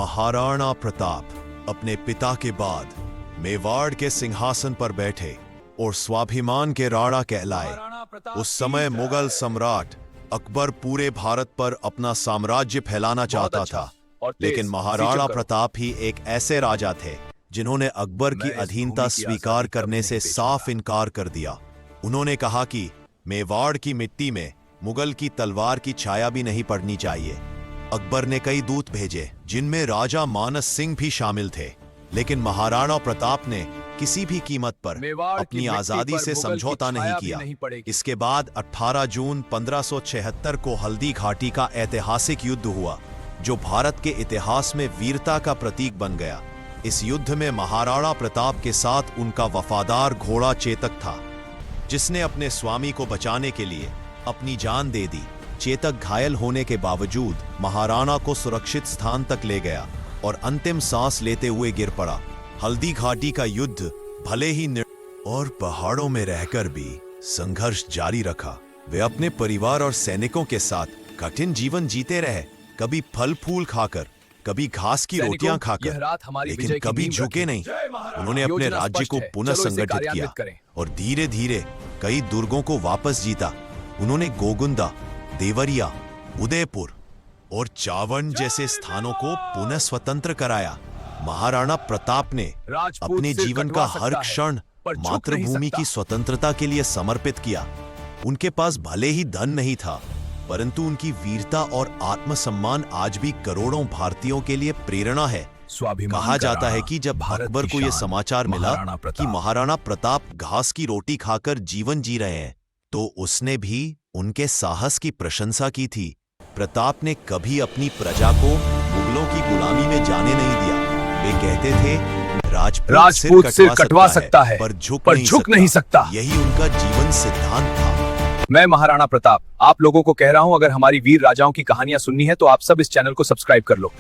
महाराणा प्रताप अपने पिता के बाद मेवाड़ के सिंहासन पर बैठे और स्वाभिमान के राणा कहलाए। उस समय मुगल सम्राट अकबर पूरे भारत पर अपना साम्राज्य फैलाना चाहता था, लेकिन महाराणा प्रताप ही एक ऐसे राजा थे जिन्होंने अकबर की अधीनता स्वीकार करने से साफ इनकार कर दिया। उन्होंने कहा कि मेवाड़ की मिट्टी में मुगल की तलवार की छाया भी नहीं पड़नी चाहिए। अकबर ने कई दूत भेजे जिनमें राजा मानस सिंह भी शामिल थे, लेकिन महाराणा प्रताप ने किसी भी कीमत पर अपनी आजादी से समझौता नहीं किया। इसके बाद 18 जून 1576 को हल्दी घाटी का ऐतिहासिक युद्ध हुआ, जो भारत के इतिहास में वीरता का प्रतीक बन गया। इस युद्ध में महाराणा प्रताप के साथ उनका वफादार घोड़ा चेतक था, जिसने अपने स्वामी को बचाने के लिए अपनी जान दे दी। चेतक घायल होने के बावजूद महाराणा को सुरक्षित स्थान तक ले गया और अंतिम सांस लेते हुए गिर पड़ा। हल्दी घाटी का युद्ध भले ही और पहाड़ों में रहकर भी संघर्ष जारी रखा। वे अपने परिवार और सैनिकों के साथ कठिन जीवन जीते रहे, कभी फल फूल खाकर, कभी घास की रोटियां खाकर, लेकिन कभी झुके नहीं। उन्होंने अपने राज्य को पुनः संगठित किया और धीरे धीरे कई दुर्गों को वापस जीता। उन्होंने गोगुंदा, देवरिया, उदयपुर और चावंड जैसे स्थानों को पुनः स्वतंत्र कराया। महाराणा प्रताप ने अपने जीवन का हर क्षण मातृभूमि की स्वतंत्रता के लिए समर्पित किया। उनके पास भले ही धन नहीं था, परंतु उनकी वीरता और आत्मसम्मान आज भी करोड़ों भारतीयों के लिए प्रेरणा है। कहा जाता है कि जब अकबर को यह समाचार मिला कि महाराणा प्रताप घास की रोटी खाकर जीवन जी रहे हैं, तो उसने भी उनके साहस की प्रशंसा की थी। प्रताप ने कभी अपनी प्रजा को मुगलों की गुलामी में जाने नहीं दिया। वे कहते थे, राजपूत सिर कटवा सकता है पर झुक नहीं सकता। यही उनका जीवन सिद्धांत था। मैं महाराणा प्रताप आप लोगों को कह रहा हूं, अगर हमारी वीर राजाओं की कहानियां सुननी है तो आप सब इस चैनल को सब्सक्राइब कर लो।